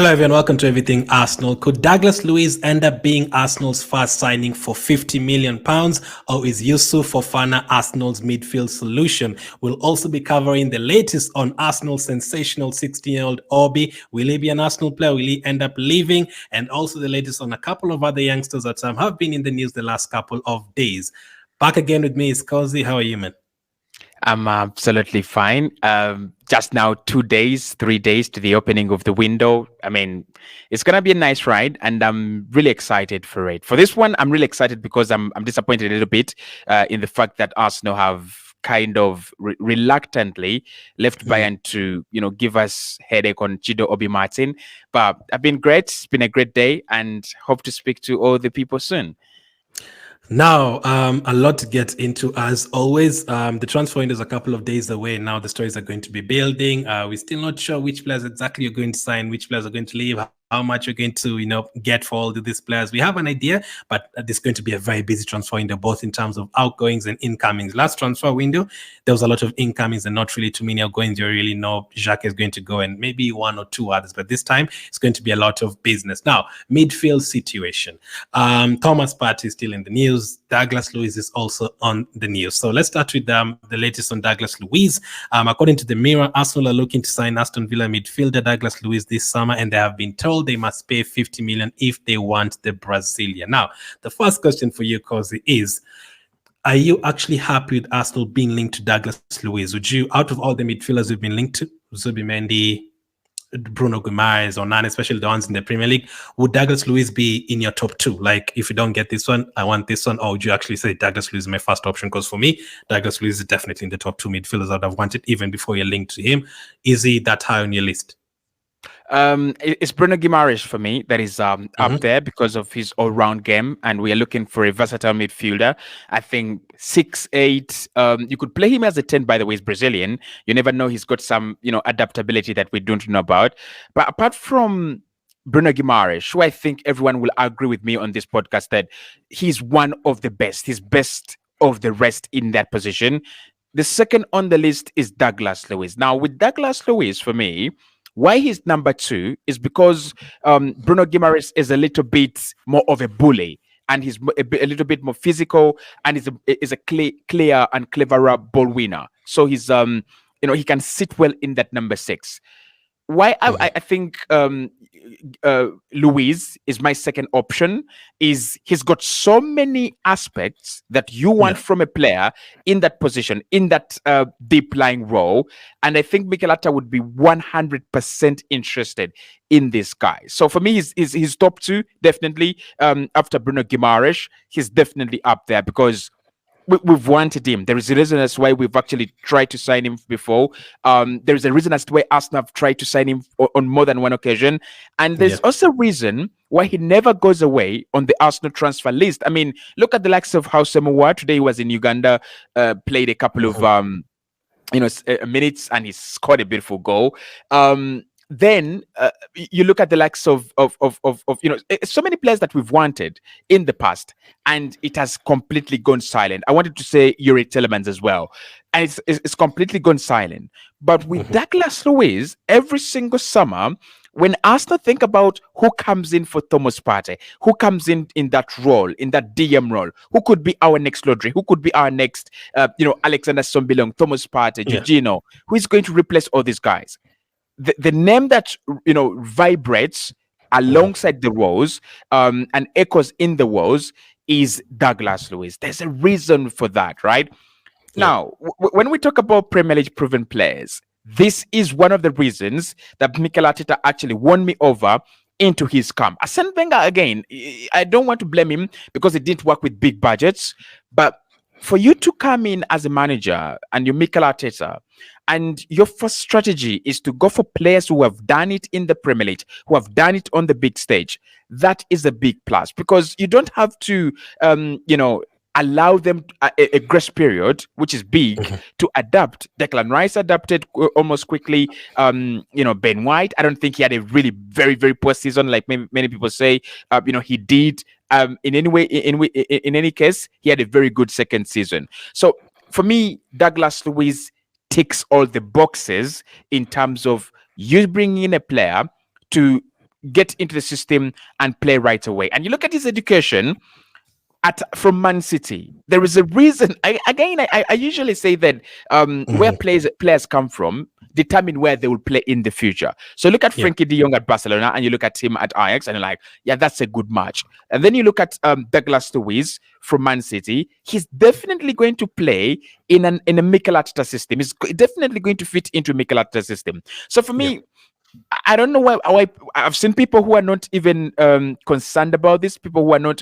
Hello everyone, welcome to Everything Arsenal. Could Douglas Luiz end up being Arsenal's first signing for £50 million, or is Youssouf Fofana Arsenal's midfield solution? We'll also be covering the latest on Arsenal's sensational 16-year-old Obi. Will he be an Arsenal player? Will he end up leaving? And also the latest on a couple of other youngsters that have been in the news the last couple of days. Back again with me is Cozy. How are you, man? I'm absolutely fine. Just now, 3 days to the opening of the window. I mean, it's going to be a nice ride, and I'm really excited for it. For this one, I'm really excited because I'm disappointed a little bit in the fact that Arsenal have kind of reluctantly left Bayern to, give us headache on Chido Obi Martin. But I've been great. It's been a great day, and hope to speak to all the people soon. Now, a lot to get into as always. The transfer window is a couple of days away. Now the stories are going to be building. We're still not sure which players exactly you're going to sign, which players are going to leave, how much you're going to, get for all of these players. We have an idea, but there's going to be a very busy transfer window, both in terms of outgoings and incomings. Last transfer window, there was a lot of incomings and not really too many outgoings. You really know Jacques is going to go and maybe one or two others, but this time it's going to be a lot of business. Now, midfield situation. Thomas Partey is still in the news. Douglas Luiz is also on the news. So let's start with the latest on Douglas Luiz. According to the Mirror, Arsenal are looking to sign Aston Villa midfielder Douglas Luiz this summer, and they have been told they must pay 50 million if they want the Brazilian. Now, the first question for you, Cozy, is: are you actually happy with Arsenal being linked to Douglas Luiz? Would you, out of all the midfielders we've been linked to, Zubimendi, Bruno Guimaraes, or Nani, especially the ones in the Premier League, would Douglas Luiz be in your top two? Like, if you don't get this one, I want this one. Or would you actually say Douglas Luiz is my first option? Because for me, Douglas Luiz is definitely in the top two midfielders I'd have wanted even before you're linked to him. Is he that high on your list? It's Bruno Guimaraes for me that is up there because of his all-round game, and we are looking for a versatile midfielder. I think 6'8". You could play him as a 10. By the way, he's Brazilian. You never know; he's got some adaptability that we don't know about. But apart from Bruno Guimaraes, who I think everyone will agree with me on this podcast that he's one of the best. He's best of the rest in that position. The second on the list is Douglas Luiz. Now, with Douglas Luiz, for me, why he's number two is because Bruno Guimaraes is a little bit more of a bully, and he's a little bit more physical, and is a clear and cleverer ball winner. So he's he can sit well in that number 6. Why I think Luiz is my second option is he's got so many aspects that you want from a player in that position, in that deep lying role, and I think Mikel Arteta would be 100% interested in this guy. So for me, he's top two, definitely. After Bruno Guimaraes, he's definitely up there because we've wanted him. There is a reason as why we've actually tried to sign him before. There is a reason as to why Arsenal have tried to sign him on more than one occasion. And there's also a reason why he never goes away on the Arsenal transfer list. I mean, look at the likes of Hausemuwa. Today he was in Uganda, played a couple of minutes, and he scored a beautiful goal. Then you look at the likes of so many players that we've wanted in the past, and it has completely gone silent. I wanted to say Yuri Telemans as well, and it's completely gone silent. But with Douglas Luiz, every single summer, when Arsenal think about who comes in for Thomas Partey, who comes in that role, in that DM role, who could be our next Rodri, who could be our next, Alexander Sombilong, Thomas Partey, Jorginho, who is going to replace all these guys? The name that vibrates alongside the walls and echoes in the walls is Douglas Luiz. There's a reason for that, right? Now, when we talk about Premier League proven players, this is one of the reasons that Mikel Arteta actually won me over into his camp. Arsene Wenger, again, I don't want to blame him because it didn't work with big budgets, but for you to come in as a manager and you're Mikel Arteta, and your first strategy is to go for players who have done it in the Premier League, who have done it on the big stage, that is a big plus because you don't have to, allow them a grace period, which is big, to adapt. Declan Rice adapted almost quickly. Ben White, I don't think he had a really very, very poor season, like many people say. He did. In any case, he had a very good second season. So for me, Douglas Luiz ticks all the boxes in terms of you bringing in a player to get into the system and play right away. And you look at his education from Man City. There is a reason. I usually say that where players come from determine where they will play in the future. So look at Frankie de Jong at Barcelona, and you look at him at Ajax, and you're like, yeah, that's a good match. And then you look at Douglas Luiz from Man City. He's definitely going to play in a Mikel Arteta system. He's definitely going to fit into Mikel Arteta system. So for me, I don't know why I've seen people who are not even concerned about this, people who are not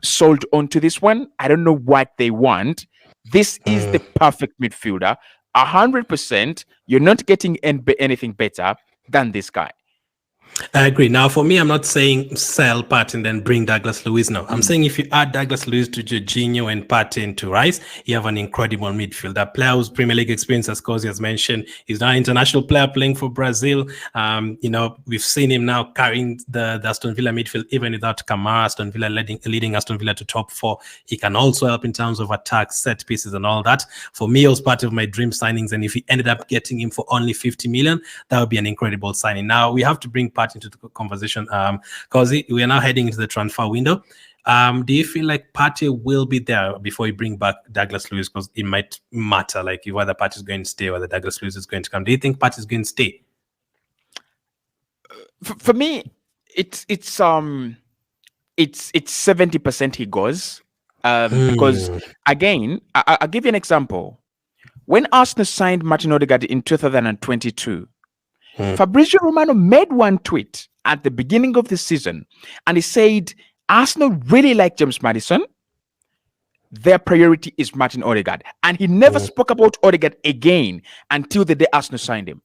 sold onto this one. I don't know what they want. This is the perfect midfielder. 100%. You're not getting anything better than this guy. I agree. Now, for me, I'm not saying sell Partey and then bring Douglas Luiz. No, I'm saying if you add Douglas Luiz to Jorginho and Partey into Rice, you have an incredible midfield. That player who's Premier League experience, as Cozier has mentioned, is now an international player playing for Brazil. We've seen him now carrying the Aston Villa midfield, even without Kamara. Aston Villa leading Aston Villa to top 4. He can also help in terms of attacks, set pieces, and all that. For me, it was part of my dream signings, and if he ended up getting him for only 50 million, that would be an incredible signing. Now we have to bring Partey into the conversation, because we are now heading into the transfer window. Do you feel like Partey will be there before you bring back Douglas Luiz? Because it might matter, like whether Partey is going to stay, whether Douglas Luiz is going to come. Do you think Partey is going to stay? For me, it's 70% he goes, because again, I'll give you an example. When Arsenal signed Martin Odegaard in 2022. Fabrizio Romano made one tweet at the beginning of the season, and he said Arsenal really like James Maddison. Their priority is Martin Odegaard, and he never spoke about Odegaard again until the day Arsenal signed him.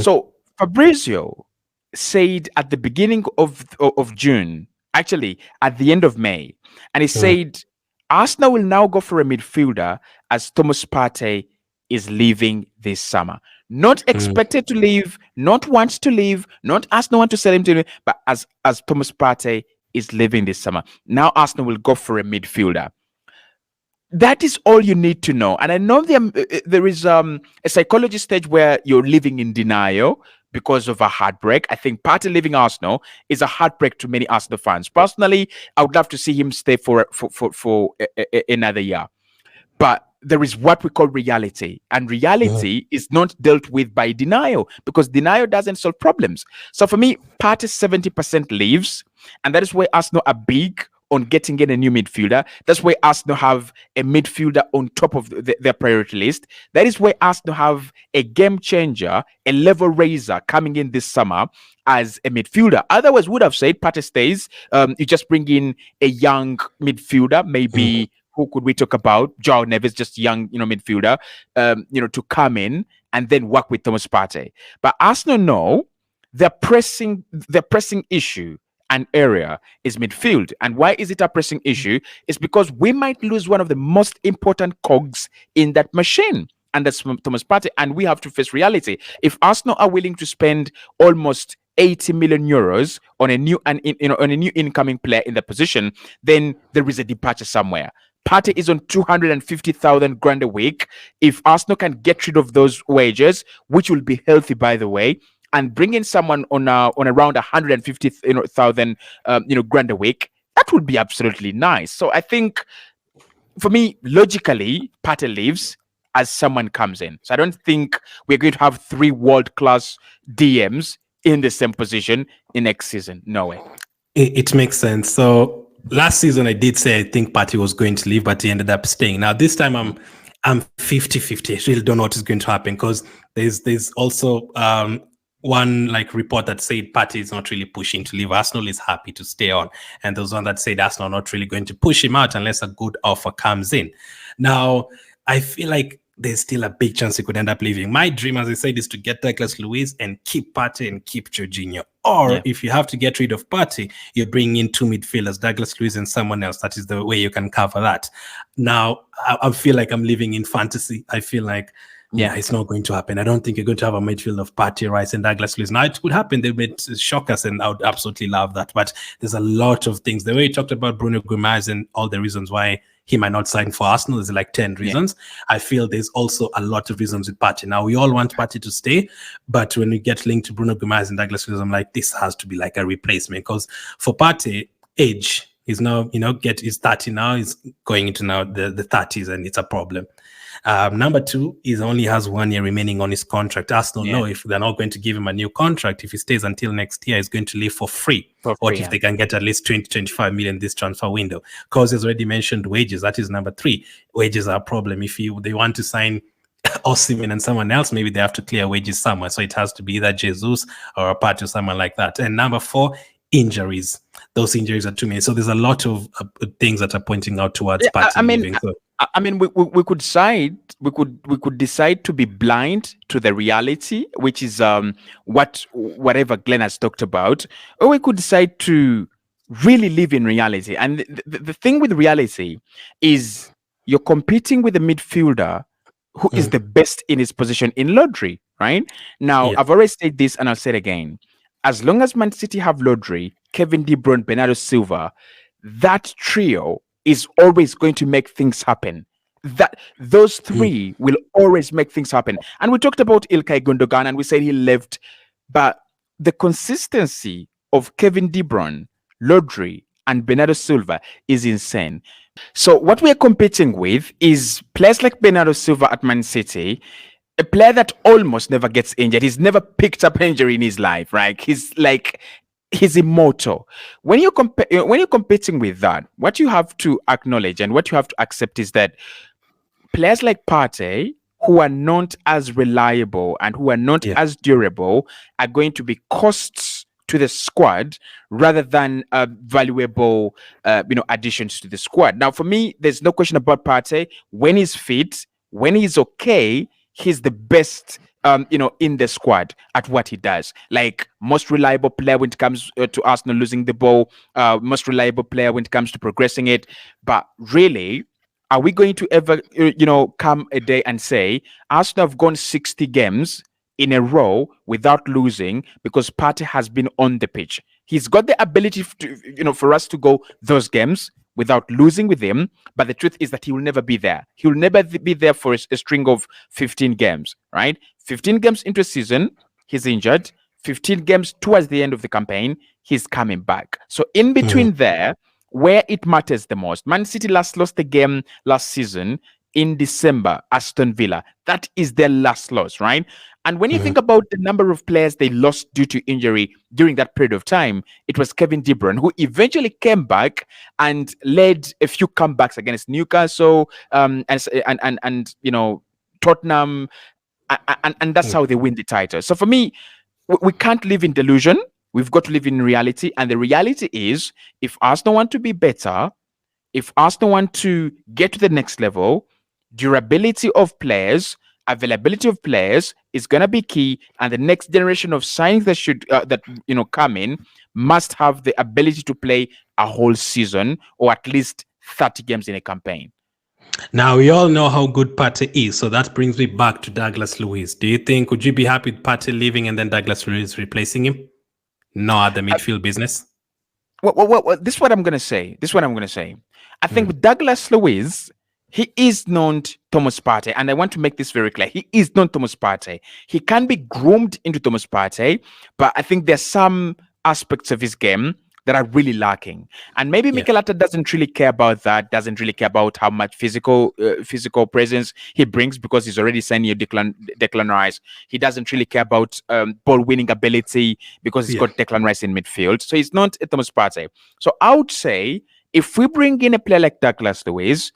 So Fabrizio said at the beginning of June, actually at the end of May, and he said Arsenal will now go for a midfielder as Thomas Partey is leaving this summer. Not expected to leave, not wants to leave, not Arsenal want to sell him to leave, but as Thomas Partey is leaving this summer. Now Arsenal will go for a midfielder. That is all you need to know. And I know there is a psychology stage where you're living in denial because of a heartbreak. I think Partey leaving Arsenal is a heartbreak to many Arsenal fans. Personally, I would love to see him stay for another year. But there is what we call reality, and reality is not dealt with by denial, because denial doesn't solve problems. So for me, Partey 70% leaves, and that is why Arsenal are big on getting in a new midfielder. That's why Arsenal have a midfielder on top of their priority list. That is why Arsenal have a game changer, a level raiser coming in this summer as a midfielder. Otherwise, would have said Partey stays. You just bring in a young midfielder, maybe. Who could we talk about? João Neves, just young, midfielder, to come in and then work with Thomas Partey. But Arsenal know their pressing issue and area is midfield. And why is it a pressing issue? It's because we might lose one of the most important cogs in that machine, and that's Thomas Partey. And we have to face reality. If Arsenal are willing to spend almost 80 million euros on a new incoming player in the position, then there is a departure somewhere. Partey is on 250,000 grand a week. If Arsenal can get rid of those wages, which will be healthy, by the way, and bring in someone on around 150,000 grand a week, that would be absolutely nice. So I think, for me, logically, Partey leaves as someone comes in. So I don't think we're going to have 3 world-class DMs in the same position in next season. No way. It makes sense. So last season, I did say I think Partey was going to leave, but he ended up staying. Now, this time, I'm 50-50. I really don't know what is going to happen, because there's also one report that said Partey is not really pushing to leave. Arsenal is happy to stay on. And there's one that said Arsenal are not really going to push him out unless a good offer comes in. Now, I feel like there's still a big chance he could end up leaving. My dream, as I said, is to get Douglas Luiz and keep Partey and keep Jorginho. Or if you have to get rid of Partey, you bring in 2 midfielders, Douglas Luiz and someone else. That is the way you can cover that. Now, I feel like I'm living in fantasy. I feel like Yeah, it's not going to happen. I don't think you're going to have a midfield of Partey, Rice, and Douglas Luiz. Now, it could happen. They might shock us, and I would absolutely love that. But there's a lot of things. The way you talked about Bruno Guimaraes and all the reasons why he might not sign for Arsenal, there's like 10 reasons. I feel there's also a lot of reasons with Partey. Now, we all want Partey to stay, but when we get linked to Bruno Guimaraes and Douglas Luiz, I'm like, this has to be like a replacement. Because for Partey, age is now, he's 30 now, he's going into now the 30s, and it's a problem. Number two is only has 1 year remaining on his contract. Arsenal know if they're not going to give him a new contract, if he stays until next year, he's going to leave for free. If they can get at least 20-25 million this transfer window. Because he's already mentioned wages. That is number three. Wages are a problem. If they want to sign Osimhen and someone else, maybe they have to clear wages somewhere. So it has to be either Jesus or a part or someone like that. And number four, injuries. Those injuries are too many. So there's a lot of things that are pointing out towards Partey leaving. We could decide to be blind to the reality, which is whatever Glenn has talked about, or we could decide to really live in reality. And the thing with reality is you're competing with a midfielder who is the best in his position in Lodri, right? Now, I've already said this and I'll say it again. As long as Man City have Lodri, Kevin De Bruyne, Bernardo Silva, that trio is always going to make things happen. That those three will always make things happen. And we talked about Ilkay Gundogan and we said he left, but the consistency of Kevin De Bruyne, Lodri, and Bernardo Silva is insane. So what we are competing with is players like Bernardo Silva at Man City, a player that almost never gets injured. He's never picked up injury in his life, right? He's immortal. When you're competing with that, what you have to acknowledge and what you have to accept is that players like Partey, who are not as reliable and who are not as durable, are going to be costs to the squad rather than valuable, additions to the squad. Now, for me, there's no question about Partey. When he's fit, when he's okay, he's the best, in the squad at what he does. Like most reliable player when it comes to Arsenal losing the ball, most reliable player when it comes to progressing it. But really, are we going to ever, come a day and say Arsenal have gone 60 games in a row without losing because Partey has been on the pitch? He's got the ability to, for us to go those games without losing with him, but the truth is that he will never be there. He will never be there for a string of 15 games, right? 15 games into a season, he's injured. 15 games towards the end of the campaign, he's coming back. So in between there, where it matters the most, Man City last lost the game last season in December, Aston Villa. That is their last loss, right? And when you think about the number of players they lost due to injury during that period of time, it was Kevin De Bruyne, who eventually came back and led a few comebacks against Newcastle, and Tottenham, and that's how they win the title. So for me, we can't live in delusion. We've got to live in reality. And the reality is, if Arsenal want to be better, if Arsenal want to get to the next level, durability of players, availability of players is going to be key, and the next generation of signings that should come in must have the ability to play a whole season or at least 30 games in a campaign. Now, we all know how good Partey is, so that brings me back to Douglas Luiz. Would you be happy with Partey leaving and then Douglas Luiz replacing him? No other midfield business? Well, this is what I'm going to say. I think with Douglas Luiz, he is not Thomas Partey, and I want to make this very clear. He is not Thomas Partey. He can be groomed into Thomas Partey, but I think there's some aspects of his game that are really lacking. And maybe Mikel Arteta doesn't really care about that, doesn't really care about how much physical presence he brings because he's already signed your Declan Rice. He doesn't really care about ball-winning ability because he's got Declan Rice in midfield. So he's not a Thomas Partey. So I would say if we bring in a player like Douglas Luiz,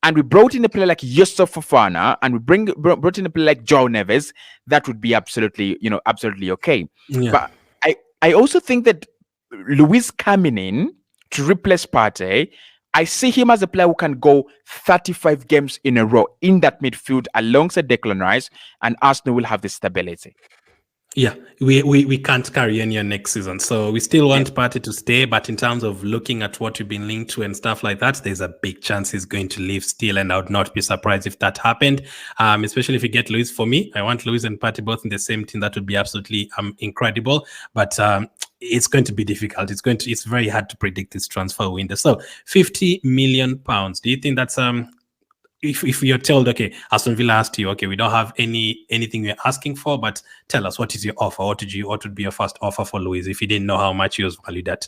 and we brought in a player like Youssouf Fofana, and we brought in a player like João Neves, that would be absolutely okay. Yeah. But I also think that Luiz coming in to replace Partey, I see him as a player who can go 35 games in a row in that midfield alongside Declan Rice, and Arsenal will have the stability. Yeah, we can't carry any next season. So we still want Partey to stay, but in terms of looking at what we've been linked to and stuff like that, there's a big chance he's going to leave still, and I would not be surprised if that happened. Especially if you get Luiz. For me, I want Luiz and Partey both in the same team. That would be absolutely incredible. But it's going to be difficult. It's very hard to predict this transfer window. So 50 million pounds. Do you think that's if you're told, okay, Aston Villa asked you, okay, we don't have anything we're asking for, but tell us, what is your offer? What would be your first offer for Luiz if you didn't know how much he was valued at?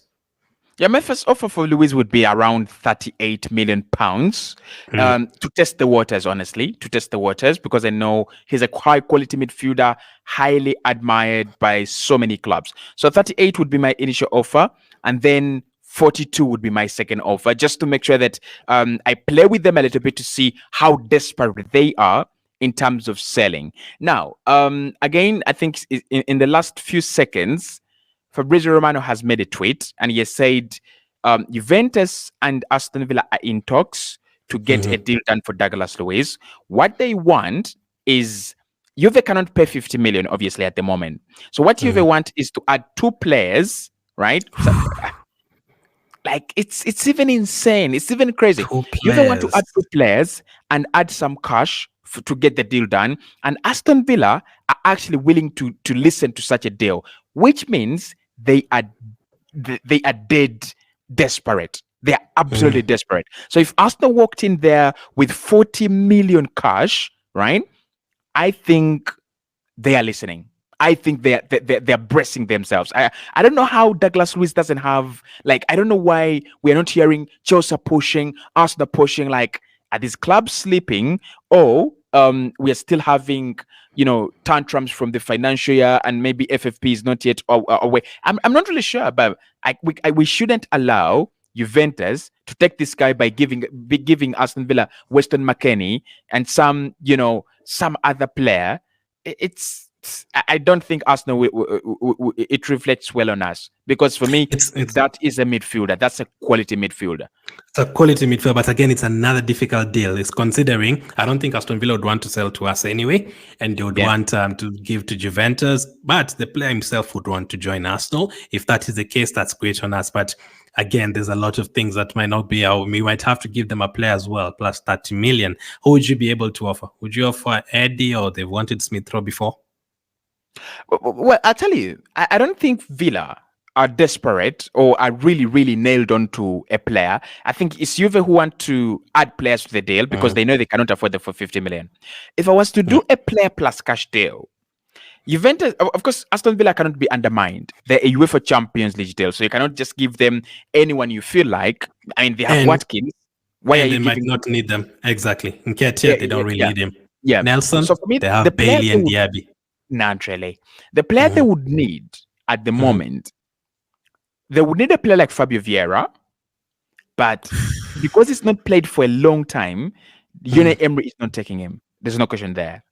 Yeah, my first offer for Luiz would be around 38 million pounds to test the waters, honestly, because I know he's a high quality midfielder, highly admired by so many clubs. So 38 would be my initial offer, and then 42 would be my second offer, just to make sure that I play with them a little bit to see how desperate they are in terms of selling. Now, again, I think in the last few seconds, Fabrizio Romano has made a tweet and he has said Juventus and Aston Villa are in talks to get a deal done for Douglas Luiz. What they want is Juve cannot pay 50 million, obviously, at the moment. So what Juve want is to add 2 players, right? So, like it's even insane. It's even crazy. Juve want to add 2 players and add some cash to get the deal done. And Aston Villa are actually willing to listen to such a deal, which means they are dead desperate. They are absolutely desperate. So if Arsenal walked in there with 40 million cash, right, I think they are listening. I think they're bracing themselves. I don't know how Douglas Luiz doesn't have, like, I don't know why we're not hearing Chelsea pushing, Arsenal pushing. Like, are these clubs sleeping, or we are still having, tantrums from the financial year, and maybe FFP is not yet away. I'm not really sure, but we shouldn't allow Juventus to take this guy by giving Aston Villa Weston McKennie and some other player. I don't think Arsenal it reflects well on us, because for me that is a midfielder. That's a quality midfielder. It's a quality midfielder, but again, it's another difficult deal. It's considering I don't think Aston Villa would want to sell to us anyway, and they would want to give to Juventus, but the player himself would want to join Arsenal. If that is the case, that's great on us. But again, there's a lot of things that might not be out. We might have to give them a player as well, plus 30 million. Who would you be able to offer? Would you offer Eddie, or they've wanted Smith Rowe before? Well, I'll tell you, I don't think Villa are desperate or are really, really nailed onto a player. I think it's Juve who want to add players to the deal because they know they cannot afford them for 50 million. If I was to do a player plus cash deal, Juventus, of course, Aston Villa cannot be undermined. They're a UEFA Champions League deal, so you cannot just give them anyone you feel like. I mean, they have Watkins. Why are you they might not need them. Exactly. In Nketiah, they don't really need him. Yeah. Nelson, so for me, they have Bailey and Diaby. Naturally. The player they would need at the moment, they would need a player like Fabio Vieira, but because it's not played for a long time, Unai Emery is not taking him. There's no question there.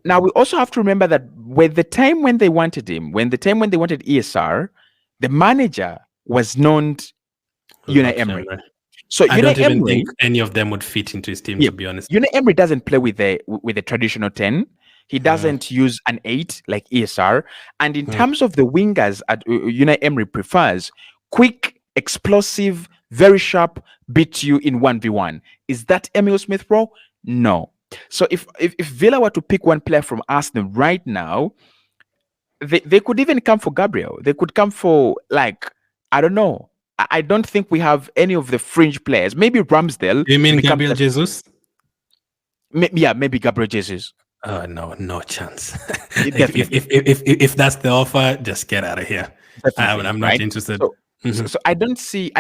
Now, we also have to remember that when the time when they wanted him, when they wanted ESR, the manager was not Unai Emery. So I don't even think any of them would fit into his team, to be honest. Unai Emery doesn't play with the traditional 10. He doesn't use an 8 like ESR. And in terms of the wingers, Unai Emery prefers quick, explosive, very sharp, beat you in 1v1. Is that Emile Smith Rowe? No. So if Villa were to pick one player from Arsenal right now, they could even come for Gabriel. They could come for, like, I don't know. I don't think we have any of the fringe players. Maybe Ramsdale. You mean Gabriel Jesus? Maybe Gabriel Jesus. No chance. if that's the offer, just get out of here. I'm not interested. So I don't see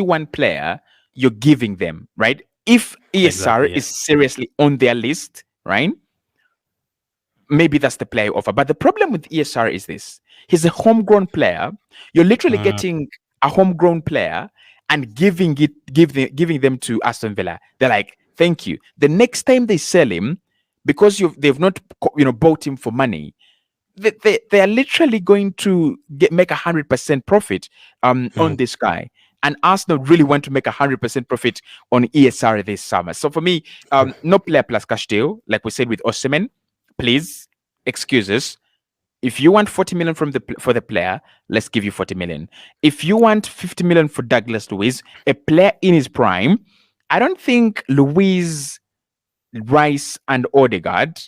one player you're giving them, right? If ESR is seriously on their list, right? Maybe that's the player offer. But the problem with ESR is this: he's a homegrown player. You're literally getting a homegrown player and giving them to Aston Villa. They're like, thank you. The next time they sell him, because they've not bought him for money, they are literally going to make 100% profit on this guy. And Arsenal really want to make 100% profit on ESR this summer. So for me, no player plus cash deal, like we said with Osimhen. Please, excuses. If you want 40 million for the player, let's give you 40 million. If you want 50 million for Douglas Luiz, a player in his prime, I don't think Luiz, Rice, and Odegaard,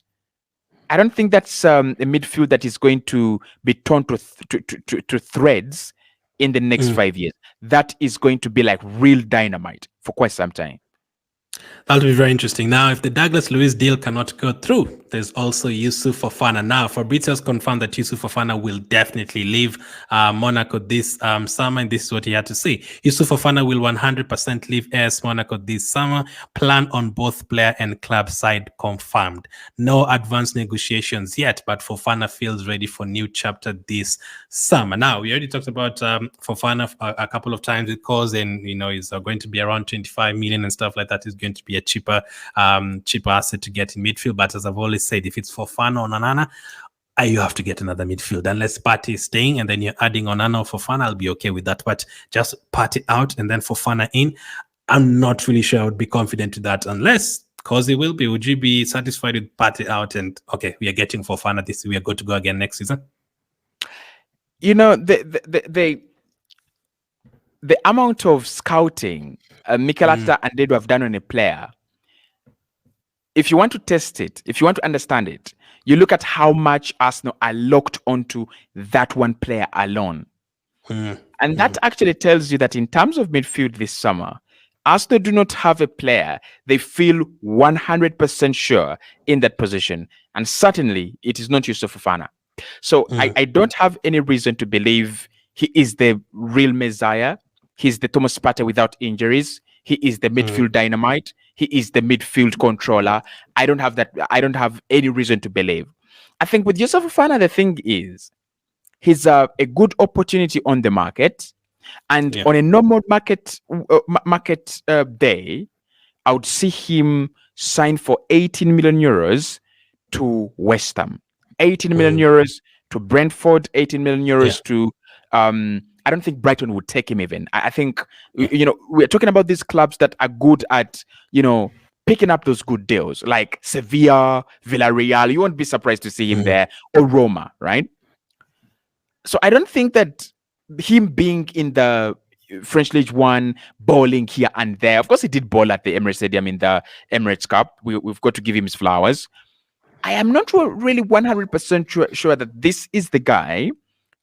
I don't think that's a midfield that is going to be torn to threads in the next 5 years. That is going to be like real dynamite for quite some time. That'll be very interesting. Now, if the Douglas Luiz deal cannot go through, there's also Youssouf Fofana. Now, Fabrizio has confirmed that Youssouf Fofana will definitely leave Monaco this summer, and this is what he had to say. Youssouf Fofana will 100% leave AS Monaco this summer. Plan on both player and club side confirmed. No advanced negotiations yet, but Fofana feels ready for new chapter this summer. Now, we already talked about Fofana a couple of times because, and he's going to be around 25 million and stuff like that. Is going to be a cheaper asset to get in midfield. But as I've always said, if it's Fofana or Onana, you have to get another midfield. Unless Partey is staying and then you're adding Onana or Fofana, I'll be okay with that. But just Partey out and then Fofana in, I'm not really sure I would be confident with that unless Cozier will be. Would you be satisfied with Partey out and okay, we are getting Fofana this, we are good to go again next season? The amount of scouting Mikel Arteta and Dedo have done on a player, if you want to test it, if you want to understand it, you look at how much Arsenal are locked onto that one player alone. And that actually tells you that in terms of midfield this summer, Arsenal do not have a player they feel 100% sure in that position. And certainly it is not Youssouf Fofana. So I don't have any reason to believe he is the real Messiah. He's the Thomas Partey without injuries. He is the midfield dynamite. He is the midfield controller. I don't have any reason to believe. I think with Youssouf Fofana, the thing is, he's a good opportunity on the market. And on a normal market day, I would see him sign for 18 million euros to West Ham, 18 million euros to Brentford, 18 million euros to I don't think Brighton would take him even. I think, we're talking about these clubs that are good at, picking up those good deals, like Sevilla, Villarreal. You won't be surprised to see him there, or Roma, right? So I don't think that him being in the French League One, bowling here and there. Of course, he did bowl at the Emirates Stadium in the Emirates Cup. We've got to give him his flowers. I am not really 100% sure that this is the guy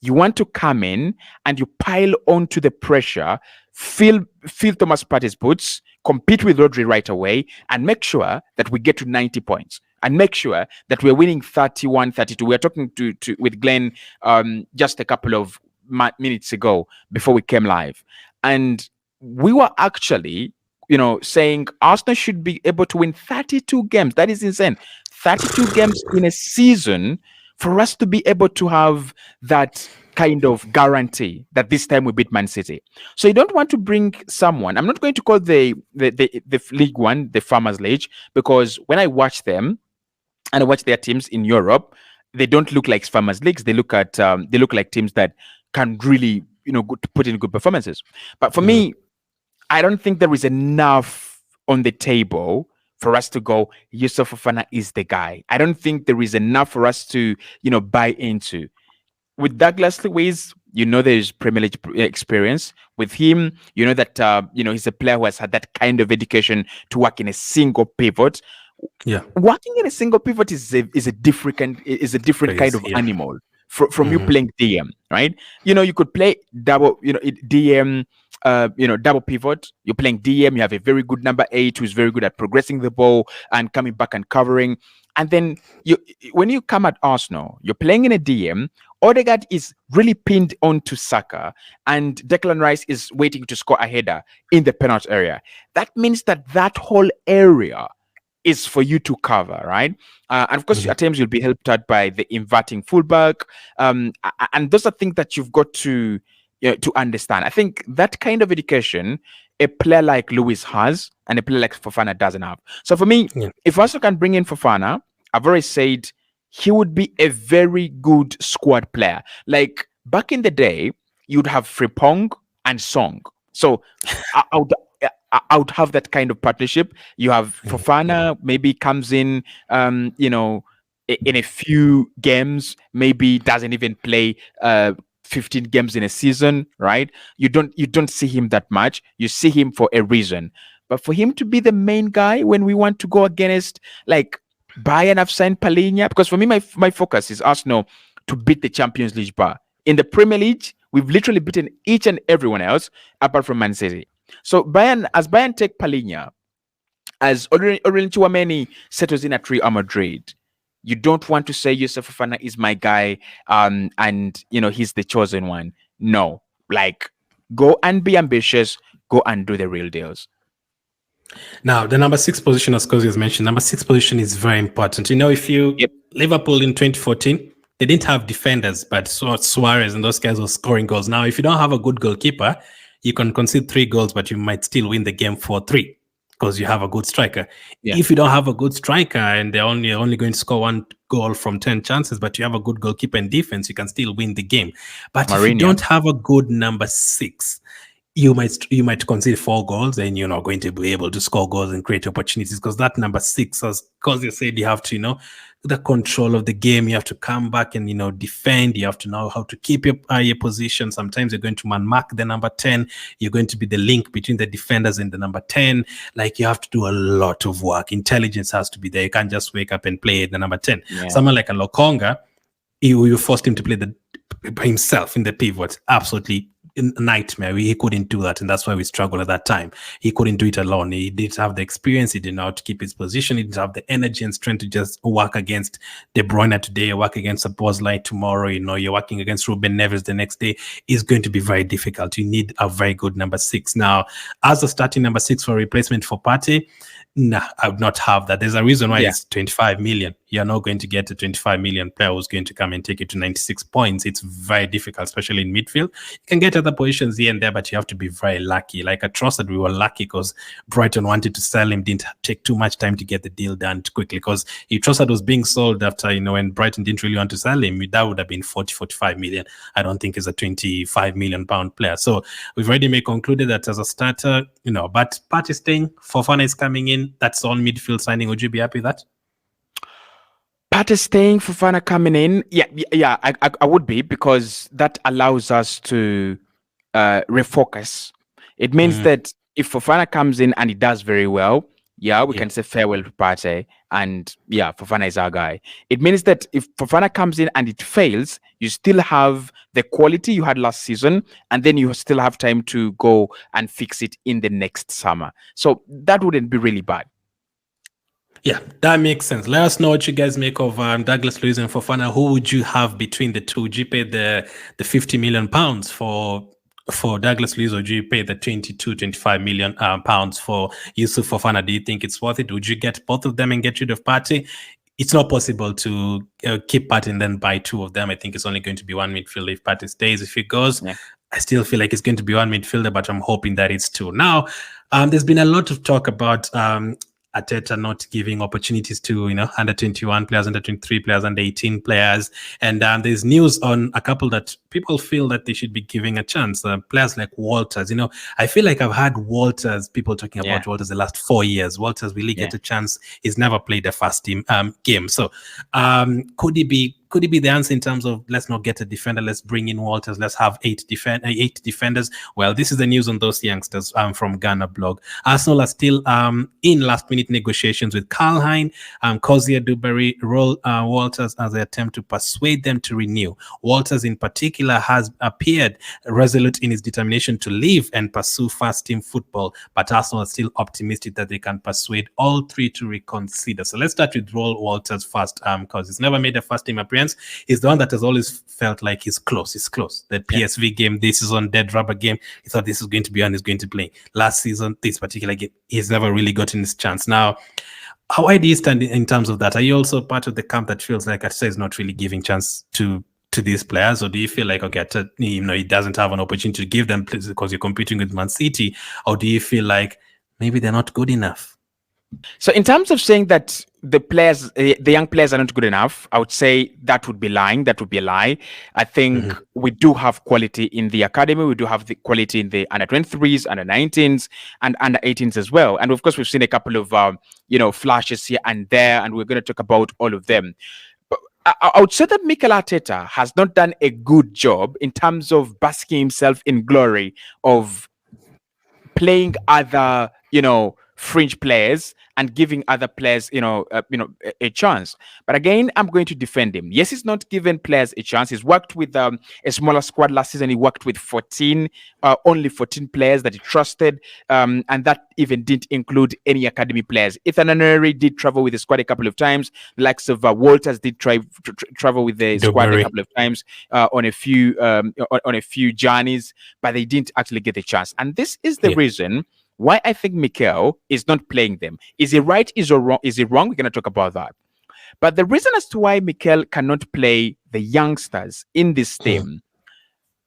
you want to come in and you pile onto the pressure, fill Thomas Partey's boots, compete with Rodri right away, and make sure that we get to 90 points. And make sure that we're winning 31, 32. We were talking with Glenn just a couple of minutes ago before we came live. And we were actually, saying Arsenal should be able to win 32 games. That is insane. 32 games in a season for us to be able to have that kind of guarantee that this time we beat Man City. So you don't want to bring someone. I'm not going to call the League One the Farmers League, because when I watch them and I watch their teams in Europe, they don't look like Farmers Leagues. They look like teams that can really, put in good performances. But for me, I don't think there is enough on the table for us to go, Youssouf Fofana is the guy. I don't think there is enough for us to, buy into. With Douglas Luiz, there's Premier League experience. With him, that, he's a player who has had that kind of education to work in a single pivot. Yeah, working in a single pivot is a different kind of animal from you playing DM, right? You could play double, DM. Double pivot. You're playing DM. You have a very good number 8 who's very good at progressing the ball and coming back and covering. And then when you come at Arsenal, you're playing in a DM. Odegaard is really pinned onto Saka, and Declan Rice is waiting to score a header in the penalty area. That means that whole area is for you to cover, right? And of course, at times you'll be helped out by the inverting fullback, and those are things that you've got to understand. I think that kind of education a player like Luiz has and a player like Fofana doesn't have. So for me, if Arsenal can bring in Fofana, I've already said he would be a very good squad player. Like back in the day, you'd have Frimpong and Song. So I would have that kind of partnership. You have Fofana maybe comes in, in a few games, maybe doesn't even play 15 games in a season, right? You don't see him that much. You see him for a reason. But for him to be the main guy when we want to go against like Bayern have signed Palhinha, because for me my focus is Arsenal to beat the Champions League bar. In the Premier League, we've literally beaten each and everyone else apart from Man City. So Bayern take Palhinha, as Aurelien Tchouameni settles in at Real Madrid, you don't want to say Youssouf Fofana is my guy, and he's the chosen one. No, like go and be ambitious, go and do the real deals. Now, the number 6 position, as Cozier has mentioned, number 6 position is very important. If you Liverpool in 2014, they didn't have defenders, but Suarez and those guys were scoring goals. Now, if you don't have a good goalkeeper, you can concede 3 goals, but you might still win the game 4-3 because you have a good striker. Yeah. If you don't have a good striker and they're only going to score 1 goal from 10 chances, but you have a good goalkeeper and defense, you can still win the game. But if you don't have a good number 6, you might concede 4 goals and you're not going to be able to score goals and create opportunities, because that number 6, as Cozier said, you have to, the control of the game. You have to come back and, defend. You have to know how to keep your position. Sometimes you're going to man-mark the number 10. You're going to be the link between the defenders and the number 10. Like, you have to do a lot of work. Intelligence has to be there. You can't just wake up and play the number 10. Yeah. Someone like a Lokonga, you forced him to play himself in the pivot. Absolutely a nightmare. He couldn't do that, and that's why we struggled at that time. He couldn't do it alone. He didn't have the experience. He didn't know how to keep his position. He didn't have the energy and strength to just work against De Bruyne today, work against Szoboszlai tomorrow. You're working against Ruben Neves the next day. It's going to be very difficult. You need a very good number 6. Now, as a starting number 6 for replacement for Partey, nah, I would not have that. There's a reason why it's 25 million. You're not going to get a 25 million player who's going to come and take you to 96 points. It's very difficult, especially in midfield. You can get other positions here and there, but you have to be very lucky. Like at Trossard, we were lucky because Brighton wanted to sell him, didn't take too much time to get the deal done quickly, because if Trossard was being sold after, when Brighton didn't really want to sell him, that would have been 40-45 million. I don't think he's a 25 million pound player. So we've already concluded that as a starter, but Partey staying, Fofana is coming in. That's all midfield signing. Would you be happy with that? Partey staying, Fofana coming in. Yeah, I would be, because that allows us to refocus. It means that if Fofana comes in and he does very well, we can say farewell to Partey, and Fofana is our guy. It means that if Fofana comes in and it fails, you still have the quality you had last season, and then you still have time to go and fix it in the next summer. So that wouldn't be really bad. Yeah, that makes sense. Let us know what you guys make of Douglas Luiz and Fofana. Who would you have between the two? Would you pay the 50 million pounds for Douglas Luiz, or do you pay the 25 million pounds for Youssouf Fofana? Do you think it's worth it? Would you get both of them and get rid of Partey? It's not possible to keep Partey and then buy 2 of them. I think it's only going to be 1 midfielder if Partey stays. If he goes, I still feel like it's going to be 1 midfielder, but I'm hoping that it's 2. Now, there's been a lot of talk about Arteta not giving opportunities to under 21 players, under 23 players, under 18 players, and there's news on a couple that people feel that they should be giving a chance. Players like Walters, I feel like I've had people talking about Walters the last 4 years. Walters really get a chance. He's never played a first team game, so could he be the answer in terms of, let's not get a defender, let's bring in Walters, let's have 8 defenders? Well, this is the news on those youngsters from Ghana blog. Arsenal are still in last-minute negotiations with Karl, Hein, Cozier-Duberry, Reuell, Walters, as they attempt to persuade them to renew. Walters in particular has appeared resolute in his determination to leave and pursue first-team football, but Arsenal are still optimistic that they can persuade all 3 to reconsider. So let's start with Reuell Walters first, because he's never made a first-team appearance. He's the one that has always felt like he's close. The PSV game, this season, dead rubber game, he thought this is going to be on, he's going to play. Last season, this particular game, he's never really gotten his chance. Now, how do you stand in terms of that? Are you also part of the camp that feels like Arteta is not really giving chance to these players, or do you feel like, okay, he doesn't have an opportunity to give them because you're competing with Man City, or do you feel like maybe they're not good enough? So in terms of saying that the young players are not good enough, I would say that would be lying. That would be a lie. I think we do have quality in the academy. We do have the quality in the under 23s, under 19s, and under 18s as well. And of course, we've seen a couple of flashes here and there, and we're going to talk about all of them. I would say that Mikel Arteta has not done a good job in terms of basking himself in glory of playing other, fringe players and giving other players, a chance. But again, I'm going to defend him. Yes, he's not given players a chance. He's worked with a smaller squad last season. He worked with only 14 players that he trusted, and that even didn't include any academy players. Ethan Nwaneri did travel with the squad a couple of times. The likes of Walters did travel with the squad a couple of times on a few journeys, but they didn't actually get a chance. And this is the reason why I think Mikel is not playing them. Is he right? Is he wrong? We're going to talk about that. But the reason as to why Mikel cannot play the youngsters in this team,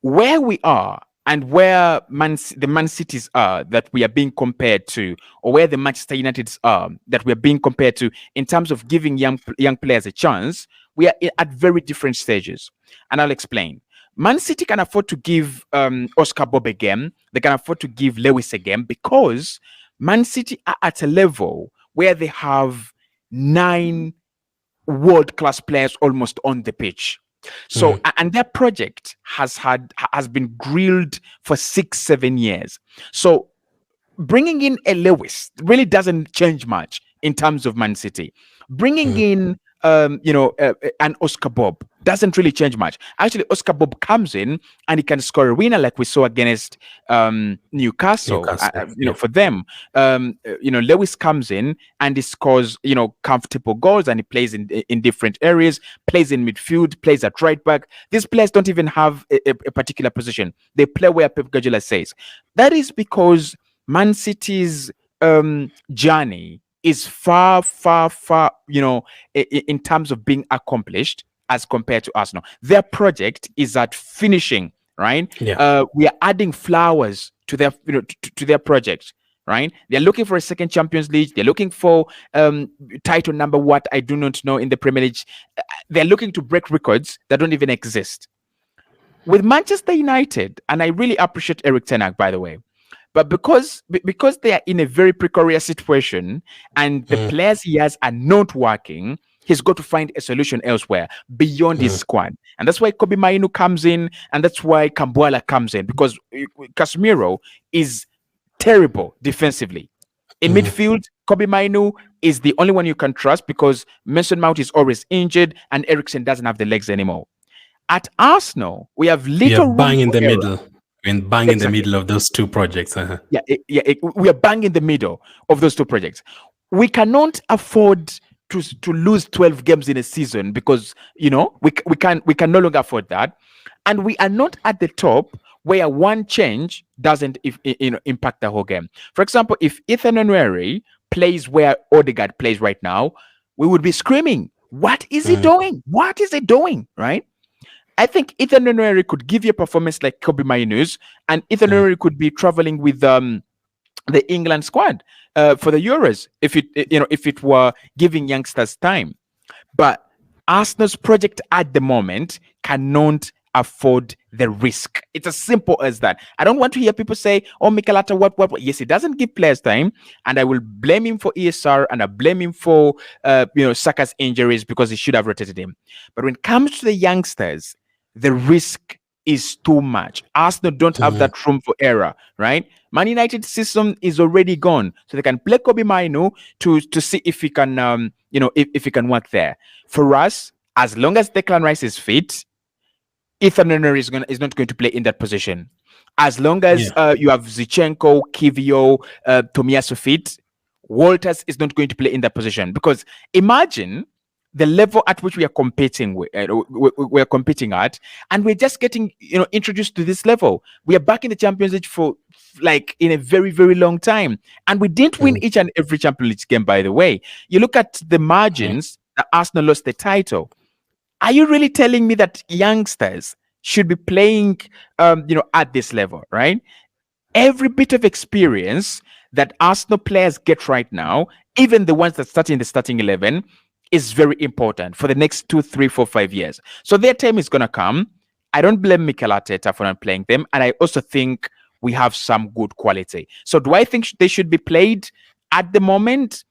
where we are and where the Man Cities are that we are being compared to, or where the Manchester Uniteds are that we are being compared to in terms of giving young players a chance, we are at very different stages. And I'll explain. Man City can afford to give Oscar Bob a game. They can afford to give Lewis a game because Man City are at a level where they have 9 world-class players almost on the pitch. So, and their project has been grilled for 6-7 years. So bringing in a Lewis really doesn't change much in terms of Man City. Bringing in an Oscar Bob doesn't really change much. Actually, Oscar Bob comes in and he can score a winner like we saw against Newcastle. For them. Lewis comes in and he scores, comfortable goals, and he plays in different areas, plays in midfield, plays at right back. These players don't even have a particular position. They play where Pep Guardiola says. That is because Man City's journey is far, in terms of being accomplished as compared to Arsenal. Their project is at finishing, right? Yeah. We are adding flowers to their, to their project, right? They're looking for a second Champions League. They're looking for title number what I do not know in the Premier League. They're looking to break records that don't even exist. With Manchester United, and I really appreciate Erik ten Hag, by the way, but because they are in a very precarious situation and the players he has are not working, he's got to find a solution elsewhere beyond his squad. And that's why Kobbie Mainoo comes in, and that's why Kambuala comes in, because Casemiro is terrible defensively. In midfield, Kobbie Mainoo is the only one you can trust because Mason Mount is always injured and Eriksen doesn't have the legs anymore. At Arsenal, we have little room bang in the error. middle. And bang in the middle of those two projects. We are bang in the middle of those two projects. We cannot afford to lose 12 games in a season because we can no longer afford that, and we are not at the top where one change doesn't impact the whole game. For example, if Ethan Nwaneri plays where Odegaard plays right now, we would be screaming, "What is he doing? What is he doing?" Right? I think Ethan Nwaneri could give you a performance like Kobbie Mainoo's, and Ethan Nwaneri could be traveling with the England squad for the Euros if it were giving youngsters time. But Arsenal's project at the moment cannot afford the risk. It's as simple as that. I don't want to hear people say, "Oh, Mikel Arteta, what?" Yes, he doesn't give players time, and I will blame him for ESR, and I blame him for Saka's injuries because he should have rotated him. But when it comes to the youngsters, the risk is too much. Arsenal don't have that room for error, right? Man United system is already gone, so they can play Kobbie Mainoo to see if he can, if he can work there. For us, as long as Declan Rice is fit, Ethan Nwaneri is not going to play in that position. As long as you have Zinchenko, Kivio, Tomiyasu fit, Walters is not going to play in that position, because imagine the level at which we are competing with, we're competing at, and we're just getting introduced to this level. We are back in the Champions League for in a very, very long time, and we didn't win each and every Champions League game. By the way, you look at the margins that Arsenal lost the title. Are you really telling me that youngsters should be playing, at this level, right? Every bit of experience that Arsenal players get right now, even the ones that start in the starting 11, is very important for the next 2, 3, 4, 5 years. So their time is going to come. I don't blame Mikel Arteta for not playing them. And I also think we have some good quality. So do I think they should be played at the moment?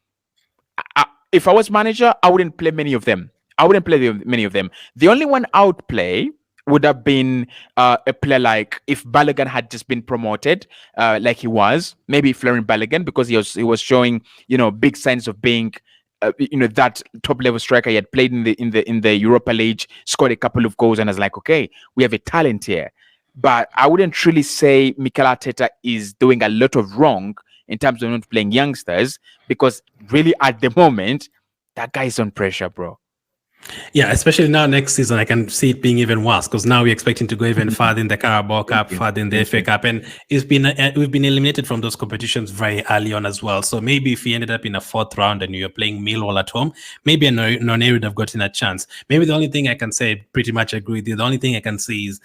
If I was manager, I wouldn't play many of them. I wouldn't play many of them. The only one I would play would have been a player like if Balogun had just been promoted, like he was, maybe Florian Balogun, because he was showing big signs of being that top level striker. He had played in the Europa League, scored a couple of goals, and I was like, okay, we have a talent here. But I wouldn't really say Mikel Arteta is doing a lot of wrong in terms of not playing youngsters, because really at the moment that guy is on pressure, bro. Yeah, especially now next season, I can see it being even worse because now we're expecting to go even farther in the Carabao Cup, farther in the FA Cup, and we've been eliminated from those competitions very early on as well. So maybe if we ended up in a fourth round and you're playing Millwall at home, maybe Noneri would have gotten a chance. Maybe the only thing I can say, pretty much agree with you. The only thing I can say is,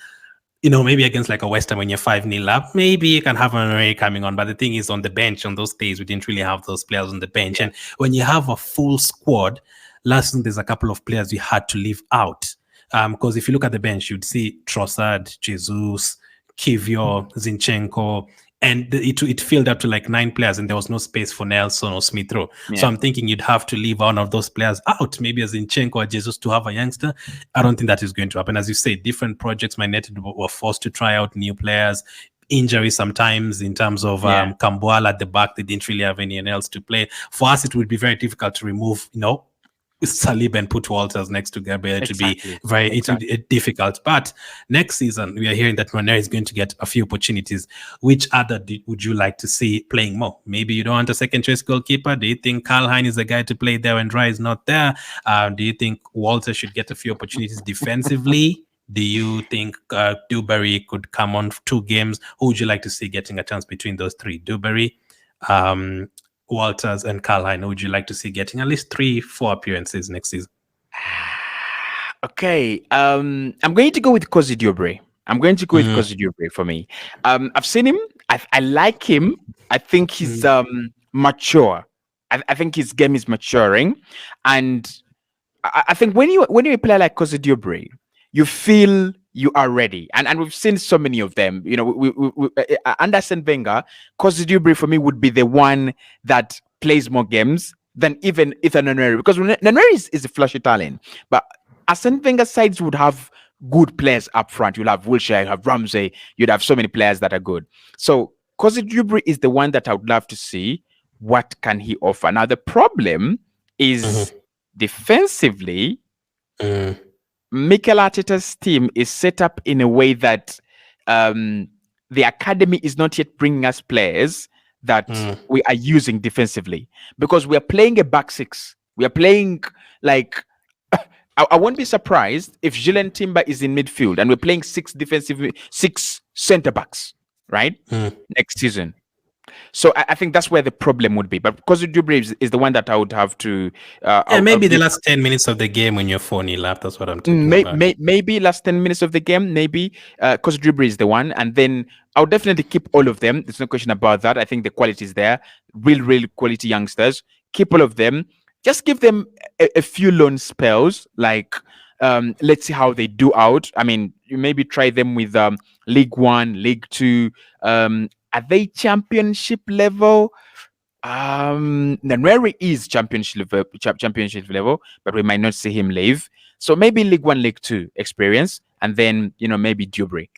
maybe against like a West Ham when you're 5-0 up, maybe you can have an array coming on. But the thing is, on the bench on those days, we didn't really have those players on the bench. And when you have a full squad, last season there's a couple of players we had to leave out. Because if you look at the bench, you'd see Trossard, Jesus, Kivior, Zinchenko, and it filled up to like 9 players, and there was no space for Nelson or Smith Rowe. Yeah. So I'm thinking you'd have to leave one of those players out, maybe as Zinchenko or Jesus, to have a youngster. I don't think that is going to happen. As you say, different projects, Man United were forced to try out new players. Injury sometimes in terms of Camboal at the back, they didn't really have anyone else to play. For us, it would be very difficult to remove, Salib and put Walters next to Gabriel. It would be difficult. But next season, we are hearing that Monaco is going to get a few opportunities. Which other would you like to see playing more? Maybe you don't want a second choice goalkeeper. Do you think Karl Hein is the guy to play there when Dry is not there? Do you think Walter should get a few opportunities defensively? Do you think Duberry could come on 2 games? Who would you like to see getting a chance between those 3? Duberry, Walters, and Karl Hein. Would you like to see getting at least 3-4 appearances next season? Okay, I'm going to go with Cozier-Duberry. Cozier-Duberry for me. I've seen him. I like him. I think he's mature. I think his game is maturing, and I think when you play like Cozier-Duberry, you feel you are ready, and we've seen so many of them. We under Arsene Wenger, Cozier-Duberry for me would be the one that plays more games than even Ethan Nwaneri, because Nwaneri is a flashy talent, but Arsene Wenger sides would have good players up front. You'll have Wilshere, you have Ramsey, you'd have so many players that are good. So Cozier-Duberry is the one that I would love to see. What can he offer? Now the problem is defensively. Mikel Arteta's team is set up in a way that the academy is not yet bringing us players that we are using defensively, because we are playing a back 6. We are playing like I won't be surprised if Julian Timber is in midfield and we're playing 6 center backs, right? Next season. So I think that's where the problem would be. But Cozier-Duberry is the one that I would have to... maybe the last 10 minutes of the game when you're 4-0 up. That's what I'm talking about. Maybe last 10 minutes of the game, maybe. Cozier-Duberry is the one. And then I'll definitely keep all of them. There's no question about that. I think the quality is there. Real quality youngsters. Keep all of them. Just give them a few loan spells. Like, let's see how they do out. I mean, you maybe try them with League 1, League 2. Are they championship level? Nwaneri is championship level, but we might not see him leave. So maybe League 1, League 2 experience, and then maybe Duberry.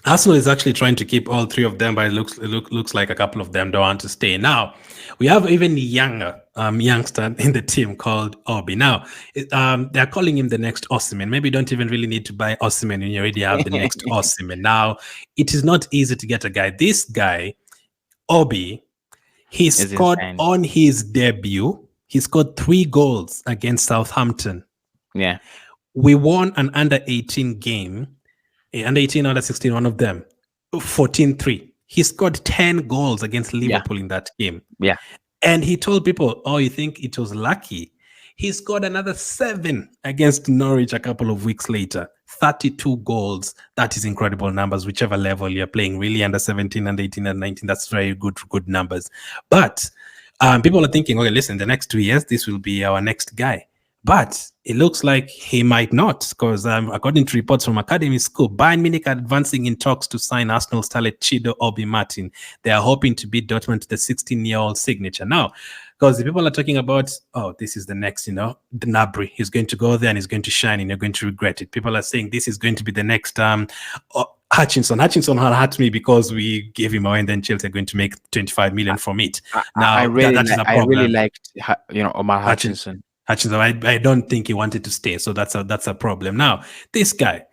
Arsenal is actually trying to keep all 3 of them, but it looks like a couple of them don't want to stay. Now we have even younger youngster in the team called Obi. Now they're calling him the next Osimhen. Maybe you don't even really need to buy Osimhen when you already have the next Osimhen. Now it is not easy to get a guy. This guy, Obi, he scored on his debut. He scored 3 goals against Southampton. Yeah, we won an under-18 game. Under 18, under 16, one of them, 14-3. He scored 10 goals against Liverpool in that game. Yeah. And he told people, you think it was lucky? He scored another 7 against Norwich a couple of weeks later. 32 goals. That is incredible numbers, whichever level you're playing. Really, under 17, under 18, and 19, that's very good numbers. But people are thinking, okay, listen, the next 2 years, this will be our next guy. But it looks like he might not, because according to reports from Academy School, Bayern Munich are advancing in talks to sign Arsenal starlet Chido Obi Martin. They are hoping to beat Dortmund to the 16-year-old signature. Now, because the people are talking about, oh, this is the next, the Gnabry. He's going to go there and he's going to shine and you're going to regret it. People are saying this is going to be the next Hutchinson. Hutchinson hurt me because we gave him away and then Chelsea are going to make 25 million from it. I really liked, Omar Hutchinson. I don't think he wanted to stay, so that's a problem. Now, this guy,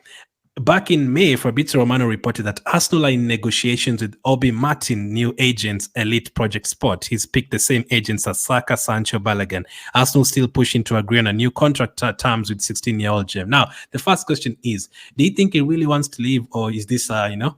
back in May, Fabrizio Romano reported that Arsenal are in negotiations with Obi Martin, new agent's Elite Project Sport. He's picked the same agents as Saka, Sancho, Balogun. Arsenal still pushing to agree on a new contract terms with 16-year-old Gem. Now, the first question is, do you think he really wants to leave, or is this, a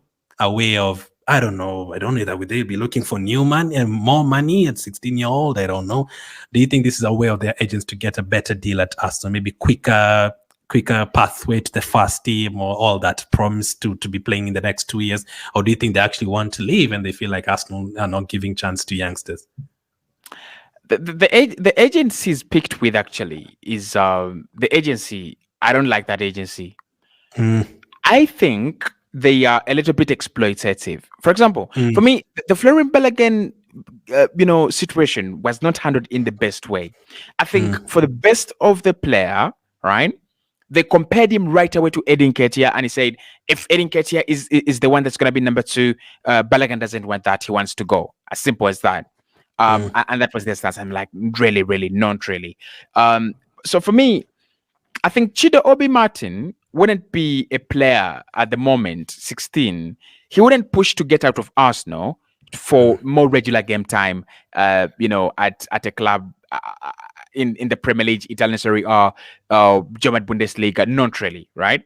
way of, I don't know that they'll be looking for new money and more money at 16-year-old? I don't know. Do you think this is a way of their agents to get a better deal at Arsenal? Maybe quicker pathway to the first team, or all that promise to be playing in the next 2 years? Or do you think they actually want to leave and they feel like Arsenal are not giving chance to youngsters? The agency he's picked with actually is the agency. I don't like that agency. I think they are a little bit exploitative. For example, for me, the Florian Balogun, situation was not handled in the best way. I think for the best of the player, right? They compared him right away to Edin Ketia, and he said, if Edin Ketia is the one that's going to be number 2, Balogun doesn't want that. He wants to go. As simple as that. And that was their stance. I'm like, really, not really. So for me, I think Chido Obi Martin wouldn't be a player at the moment, 16. He wouldn't push to get out of Arsenal for more regular game time, at a club in the Premier League, Italian Serie A, German Bundesliga. Not really, right?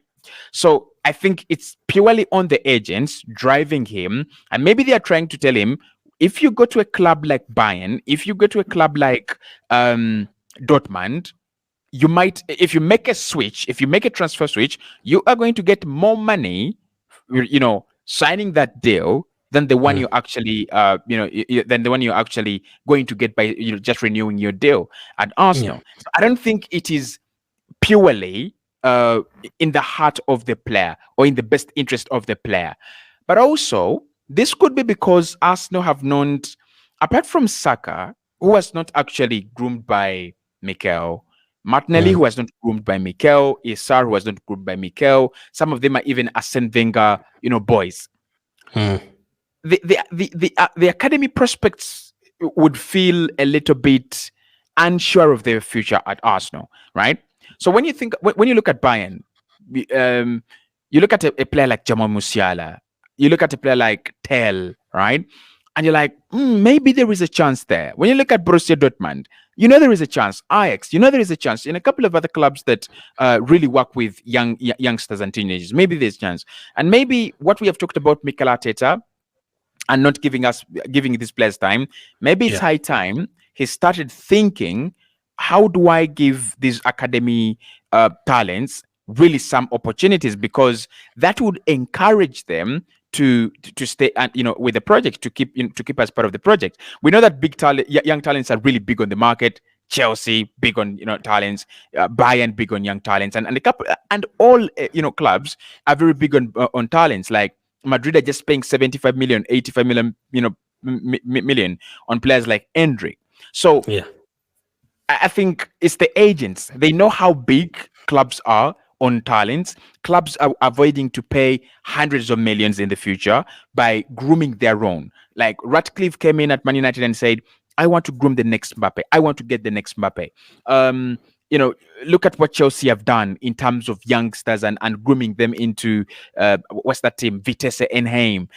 So I think it's purely on the agents driving him, and maybe they are trying to tell him, if you go to a club like Bayern, if you go to a club like Dortmund, you might, if you make a transfer switch, you are going to get more money, signing that deal than the one you actually, than the one you're actually going to get by just renewing your deal at Arsenal. So I don't think it is purely in the heart of the player or in the best interest of the player. But also, this could be because Arsenal have known, apart from Saka, who was not actually groomed by Mikel, Martinelli, who was not groomed by Mikel, Isar, who was not groomed by Mikel. Some of them are even Arsene Wenger, boys. The academy prospects would feel a little bit unsure of their future at Arsenal, right? So when you look at Bayern, you look at a player like Jamal Musiala, you look at a player like Tell, right? And you're like, maybe there is a chance there. When you look at Borussia Dortmund, there is a chance. Ajax, there is a chance. In a couple of other clubs that really work with youngsters and teenagers, maybe there's a chance. And maybe what we have talked about Mikel Arteta and not giving these players time, maybe it's high time he started thinking, how do I give these academy talents really some opportunities? Because that would encourage them to stay and with the project, to keep as part of the project. We know that young talents are really big on the market. Chelsea big on talents, Bayern big on young talents, and a couple and all clubs are very big on talents. Like Madrid are just paying 75 million, 85 million, million on players like Endrick. So I think it's the agents. They know how big clubs are on talents. Clubs are avoiding to pay hundreds of millions in the future by grooming their own. Like Ratcliffe came in at Man United and said, I want to groom the next Mbappe. I want to get the next Mbappe. Look at what Chelsea have done in terms of youngsters and grooming them into what's that team? Vitesse Enheim,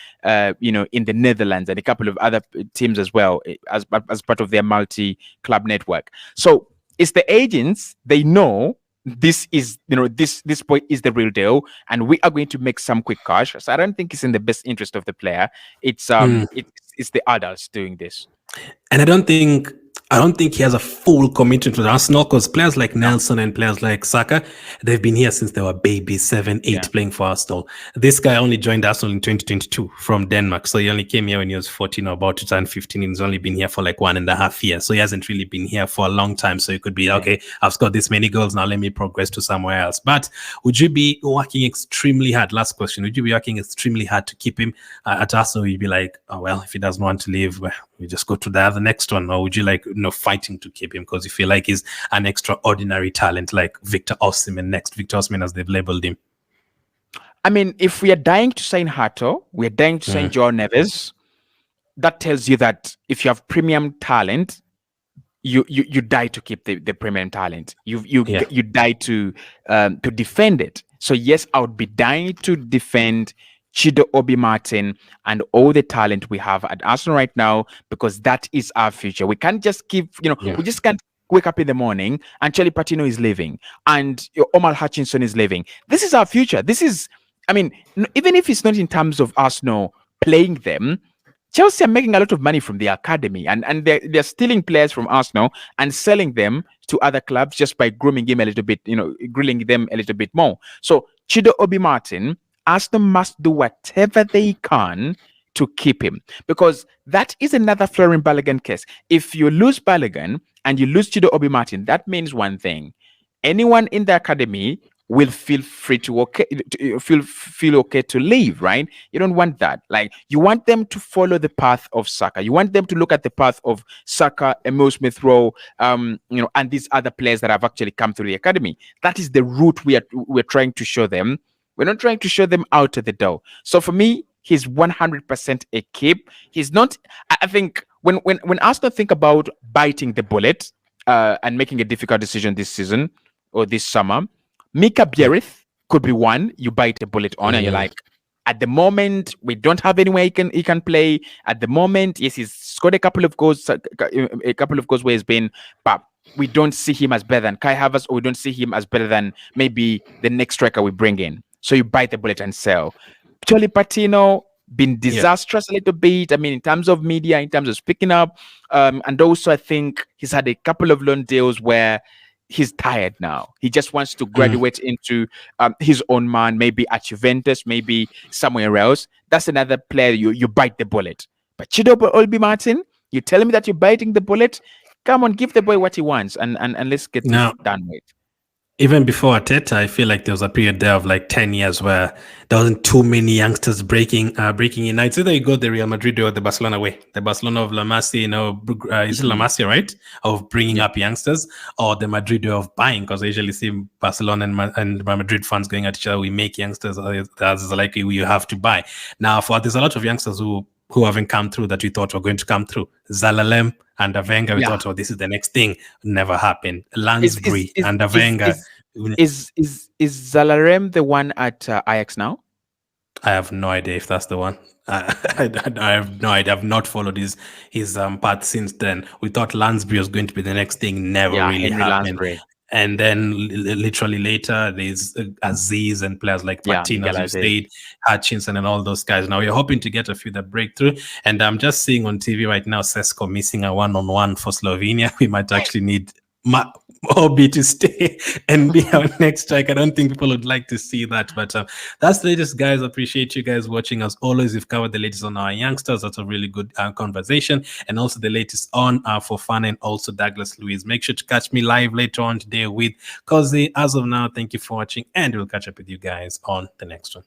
in the Netherlands, and a couple of other teams as well as part of their multi-club network. So it's the agents. They know this is, this boy is the real deal, and we are going to make some quick cash. So I don't think it's in the best interest of the player. It's the adults doing this. And I don't think I don't think he has a full commitment to Arsenal because players like Nelson and players like Saka, they've been here since they were babies, 7, 8, playing for Arsenal. This guy only joined Arsenal in 2022 from Denmark. So he only came here when he was 14 or about to turn 15. He's only been here for like 1.5 years. So he hasn't really been here for a long time. So it could be, okay, I've scored this many goals. Now let me progress to somewhere else. But would you be working extremely hard? Last question. Would you be working extremely hard to keep him at Arsenal? You'd be like, oh, well, if he doesn't want to leave, well, we just go to the next one. Or would you like, fighting to keep him because you feel like he's an extraordinary talent like Victor Osimhen next? Victor Osimhen, as they've labeled him. I mean, if we are dying to sign Hato, we're dying to sign Joao Neves, that tells you that if you have premium talent, you die to keep the premium talent. You die to defend it. So yes, I would be dying to defend Chido Obi Martin and all the talent we have at Arsenal right now, because that is our future. We can't just keep, we just can't wake up in the morning and Charlie Patino is leaving and Omar Hutchinson is leaving. This is our future. This is, I mean, even if it's not in terms of Arsenal playing them, Chelsea are making a lot of money from the academy, and they're stealing players from Arsenal and selling them to other clubs just by grooming them a little bit, grilling them a little bit more. So Chido Obi Martin, Arsenal must do whatever they can to keep him, because that is another Florian Balogun case. If you lose Balogun and you lose Chido Obi Martin, that means one thing: anyone in the academy will feel free to feel okay to leave, right? You don't want that. Like, you want them to follow the path of Saka. You want them to look at the path of Saka, Emile Smith Rowe, and these other players that have actually come through the academy. That is the route we're trying to show them. We're not trying to show them out of the door. So for me, he's 100% a keep. He's not. I think when Arsenal think about biting the bullet and making a difficult decision this season or this summer, Mika Bjerith could be one you bite a bullet on, and you're like, at the moment we don't have anywhere he can play. At the moment, yes, he's scored a couple of goals where he's been, but we don't see him as better than Kai Havertz, or we don't see him as better than maybe the next striker we bring in. So you bite the bullet and sell. Charlie Patino been disastrous a little bit. I mean, in terms of media, in terms of speaking up, and also I think he's had a couple of loan deals where he's tired now. He just wants to graduate into his own man, maybe at Juventus, maybe somewhere else. That's another player you bite the bullet. But Chido Obi Martin, you tell me that you're biting the bullet. Come on, give the boy what he wants, and let's get this done with. Even before Arteta, I feel like there was a period there of like 10 years where there wasn't too many youngsters breaking in. Now, it's either you go the Real Madrid or the Barcelona way. The Barcelona of La Masia, is it La Masia, right? Of bringing up youngsters, or the Madrid way of buying, because I usually see Barcelona and Madrid fans going at each other. We make youngsters, as likely you have to buy. Now, there's a lot of youngsters who haven't come through that we thought were going to come through. Zalalem and Wenger, we thought, this is the next thing. Never happened. Lansbury and Wenger. Is Zalalem the one at Ajax now? I have no idea if that's the one. I have no idea. I've not followed his path since then. We thought Lansbury was going to be the next thing. Never really happened. Lansbury. And then literally later, there's Aziz and players like Martinez who stayed, Hutchinson and all those guys. Now we're hoping to get a few that break through. And I'm just seeing on TV right now, Sesko missing a one-on-one for Slovenia. We might actually need Obi to stay and be our next strike. I don't think people would like to see that, but that's the latest, guys. Appreciate you guys watching. As always, we've covered the latest on our youngsters. That's a really good conversation, and also the latest on Fofana and also Douglas Luiz. Make sure to catch me live later on today with Cozier. As of now, thank you for watching, and we'll catch up with you guys on the next one.